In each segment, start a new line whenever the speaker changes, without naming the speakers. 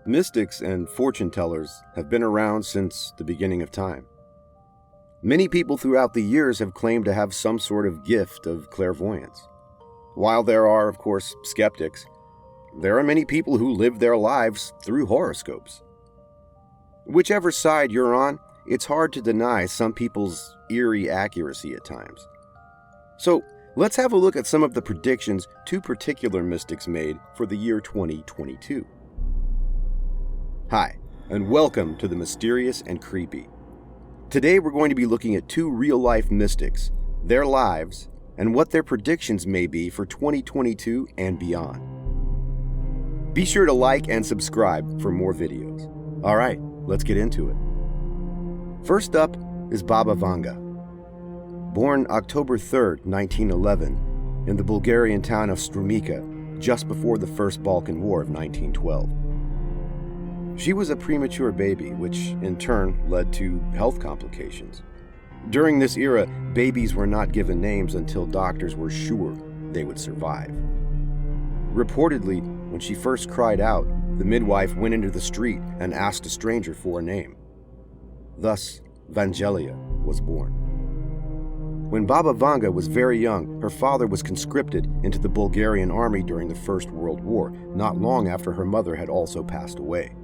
Mystics and fortune tellers have been around since the beginning of time. Many people throughout the years have claimed to have some sort of gift of clairvoyance. While there are, of course, skeptics, there are many people who live their lives through horoscopes. Whichever side you're on, it's hard to deny some people's eerie accuracy at times. So, let's have a look at some of the predictions two particular mystics made for the year 2022. Hi, and welcome to the Mysterious and Creepy. Today we're going to be looking at two real-life mystics, their lives, and what their predictions may be for 2022 and beyond. Be sure to like and subscribe for more videos. All right, let's get into it. First up is Baba Vanga. Born October 3rd, 1911, in the Bulgarian town of Strumica, just before the First Balkan War of 1912. She was a premature baby, which in turn led to health complications. During this era, babies were not given names until doctors were sure they would survive. Reportedly, when she first cried out, the midwife went into the street and asked a stranger for a name. Thus, Vangelia was born. When Baba Vanga was very young, her father was conscripted into the Bulgarian army during the First World War, not long after her mother had also passed away.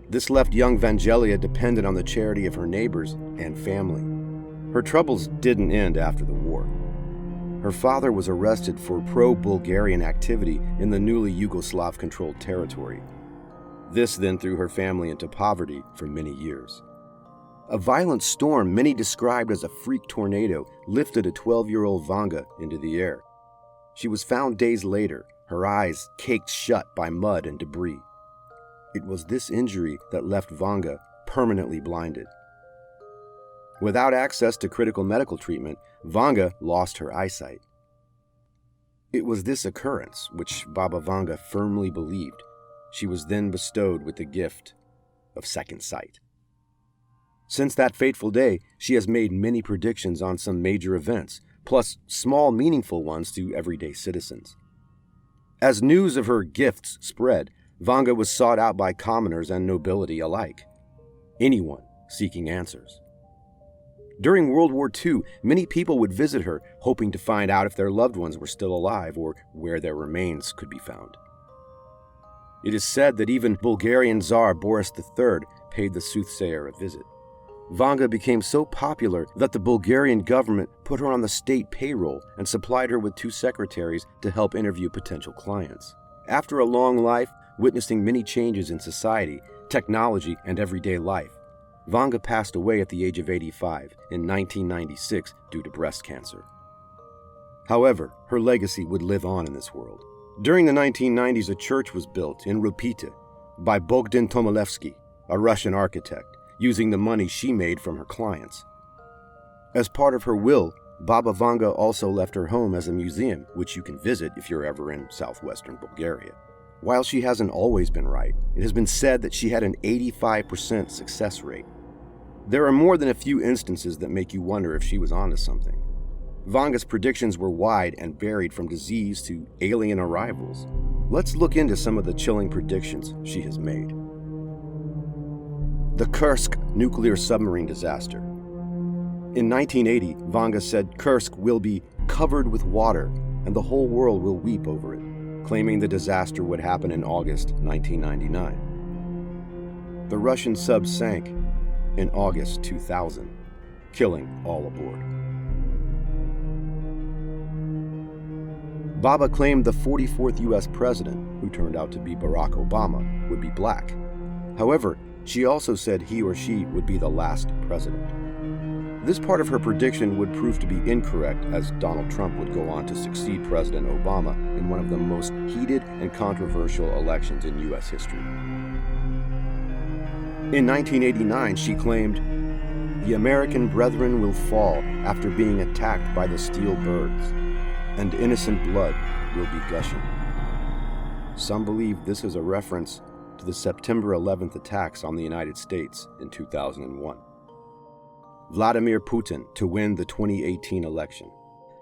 This left young Vangelia dependent on the charity of her neighbors and family. Her troubles didn't end after the war. Her father was arrested for pro-Bulgarian activity in the newly Yugoslav-controlled territory. This then threw her family into poverty for many years. A violent storm many described as a freak tornado lifted a 12-year-old Vanga into the air. She was found days later, her eyes caked shut by mud and debris. It was this injury that left Vanga permanently blinded. Without access to critical medical treatment, Vanga lost her eyesight. It was this occurrence which Baba Vanga firmly believed. She was then bestowed with the gift of second sight. Since that fateful day, she has made many predictions on some major events, plus small meaningful ones to everyday citizens. As news of her gifts spread, Vanga was sought out by commoners and nobility alike, anyone seeking answers. During World War II, many people would visit her, hoping to find out if their loved ones were still alive or where their remains could be found. It is said that even Bulgarian Tsar Boris III paid the soothsayer a visit. Vanga became so popular that the Bulgarian government put her on the state payroll and supplied her with 2 secretaries to help interview potential clients. After a long life, witnessing many changes in society, technology, and everyday life, Vanga passed away at the age of 85 in 1996 due to breast cancer. However, her legacy would live on in this world. During the 1990s, a church was built in Rupita by Bogdan Tomilevsky, a Russian architect, using the money she made from her clients. As part of her will, Baba Vanga also left her home as a museum, which you can visit if you're ever in southwestern Bulgaria. While she hasn't always been right, it has been said that she had an 85% success rate. There are more than a few instances that make you wonder if she was onto something. Vanga's predictions were wide and varied from disease to alien arrivals. Let's look into some of the chilling predictions she has made. The Kursk nuclear submarine disaster. In 1980, Vanga said Kursk will be covered with water and the whole world will weep over it, claiming the disaster would happen in August 1999. The Russian sub sank in August 2000, killing all aboard. Baba claimed the 44th U.S. president, who turned out to be Barack Obama, would be black. However, she also said he or she would be the last president. This part of her prediction would prove to be incorrect, as Donald Trump would go on to succeed President Obama in one of the most heated and controversial elections in U.S. history. In 1989, she claimed, "The American brethren will fall after being attacked by the steel birds, and innocent blood will be gushing." Some believe this is a reference to the September 11th attacks on the United States in 2001. Vladimir Putin to win the 2018 election.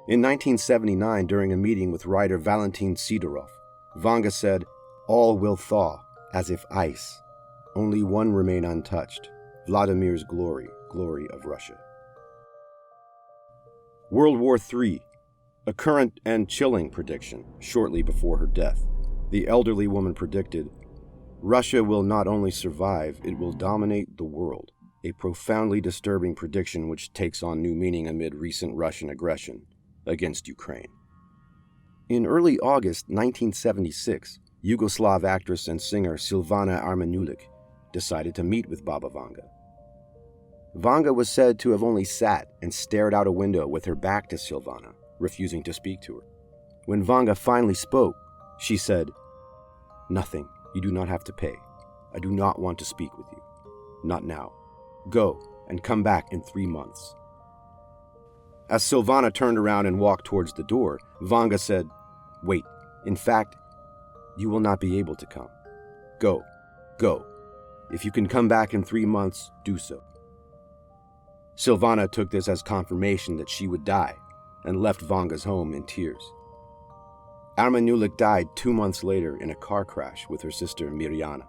In 1979, during a meeting with writer Valentin Sidorov, Vanga said, "All will thaw as if ice Only one remain untouched: Vladimir's glory of Russia. World War III, a current and chilling prediction shortly before her death. The elderly woman predicted, "Russia will not only survive, it will dominate the world." A profoundly disturbing prediction which takes on new meaning amid recent Russian aggression against Ukraine. In early August 1976, Yugoslav actress and singer Silvana Armanulik decided to meet with Baba Vanga. Vanga was said to have only sat and stared out a window with her back to Silvana, refusing to speak to her. When Vanga finally spoke, she said, "Nothing. You do not have to pay. I do not want to speak with you. Not now. Go and come back in 3 months." As Silvana turned around and walked towards the door, Vanga said, "Wait. In fact, you will not be able to come. Go. Go. If you can come back in 3 months, do so." Silvana took this as confirmation that she would die and left Vanga's home in tears. Armanulik died 2 months later in a car crash with her sister Mirjana.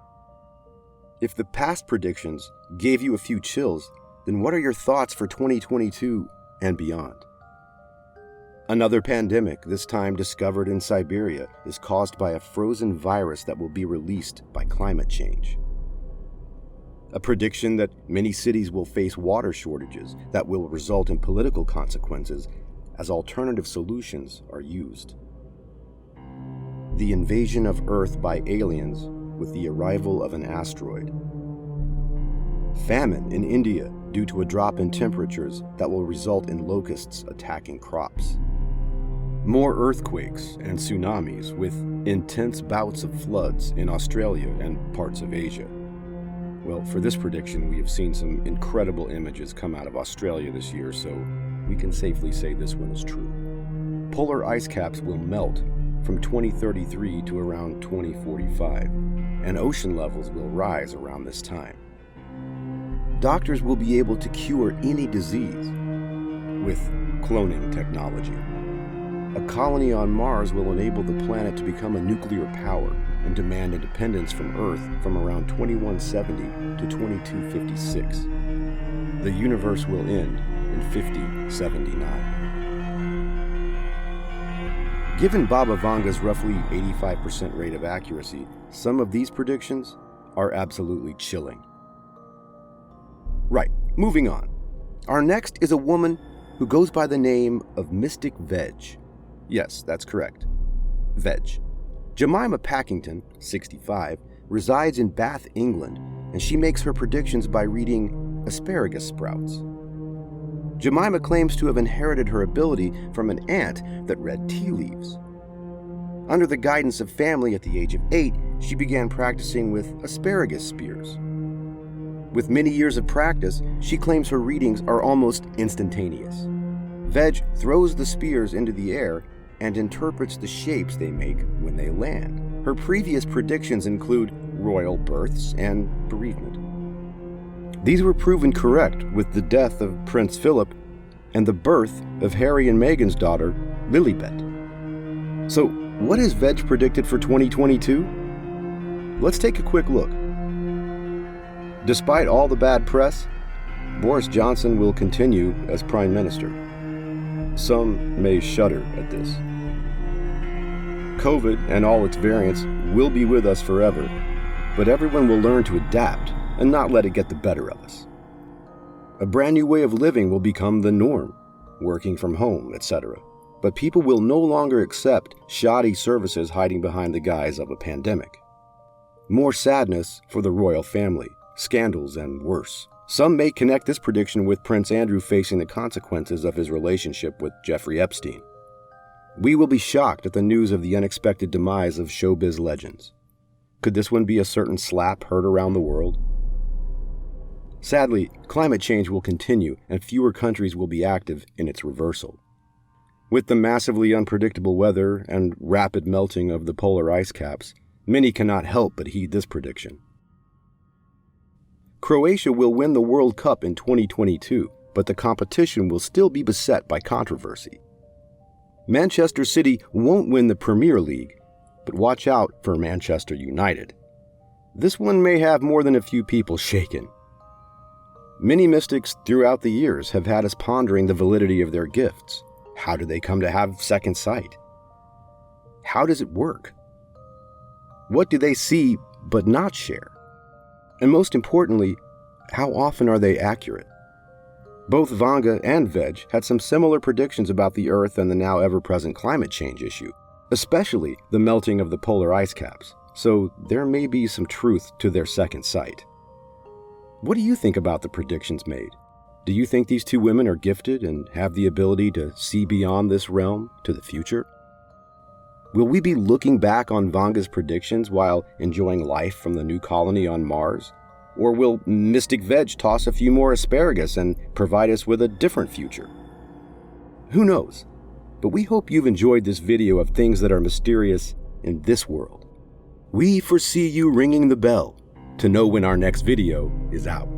If the past predictions gave you a few chills, then what are your thoughts for 2022 and beyond? Another pandemic, this time discovered in Siberia, is caused by a frozen virus that will be released by climate change. A prediction that many cities will face water shortages that will result in political consequences as alternative solutions are used. The invasion of Earth by aliens with the arrival of an asteroid. Famine in India due to a drop in temperatures that will result in locusts attacking crops. More earthquakes and tsunamis with intense bouts of floods in Australia and parts of Asia. Well, for this prediction, we have seen some incredible images come out of Australia this year, so we can safely say this one is true. Polar ice caps will melt from 2033 to around 2045, and ocean levels will rise around this time. Doctors will be able to cure any disease with cloning technology. A colony on Mars will enable the planet to become a nuclear power and demand independence from Earth from around 2170 to 2256. The universe will end in 5079. Given Baba Vanga's roughly 85% rate of accuracy, some of these predictions are absolutely chilling. Right, moving on. Our next is a woman who goes by the name of Mystic Veg. Yes, that's correct. Veg. Jemima Packington, 65, resides in Bath, England, and she makes her predictions by reading asparagus sprouts. Jemima claims to have inherited her ability from an aunt that read tea leaves. Under the guidance of family at the age of 8, she began practicing with asparagus spears. With many years of practice, she claims her readings are almost instantaneous. Veg throws the spears into the air and interprets the shapes they make when they land. Her previous predictions include royal births and bereavement. These were proven correct with the death of Prince Philip and the birth of Harry and Meghan's daughter, Lilibet. So, what has Veg predicted for 2022? Let's take a quick look. Despite all the bad press, Boris Johnson will continue as Prime Minister. Some may shudder at this. COVID and all its variants will be with us forever, but everyone will learn to adapt and not let it get the better of us. A brand new way of living will become the norm, working from home, etc. But people will no longer accept shoddy services hiding behind the guise of a pandemic. More sadness for the royal family, scandals, and worse. Some may connect this prediction with Prince Andrew facing the consequences of his relationship with Jeffrey Epstein. We will be shocked at the news of the unexpected demise of showbiz legends. Could this one be a certain slap heard around the world? Sadly, climate change will continue and fewer countries will be active in its reversal. With the massively unpredictable weather and rapid melting of the polar ice caps, many cannot help but heed this prediction. Croatia will win the World Cup in 2022, but the competition will still be beset by controversy. Manchester City won't win the Premier League, but watch out for Manchester United. this one may have more than a few people shaken. Many mystics throughout the years have had us pondering the validity of their gifts. How do they come to have second sight? How does it work? What do they see but not share? And most importantly, how often are they accurate? Both Vanga and Veg had some similar predictions about the Earth and the now ever-present climate change issue, especially the melting of the polar ice caps, so there may be some truth to their second sight. What do you think about the predictions made? Do you think these two women are gifted and have the ability to see beyond this realm to the future? Will we be looking back on Vanga's predictions while enjoying life from the new colony on Mars? Or will Mystic Veg toss a few more asparagus and provide us with a different future? Who knows? But we hope you've enjoyed this video of things that are mysterious in this world. We foresee you ringing the bell to know when our next video is out.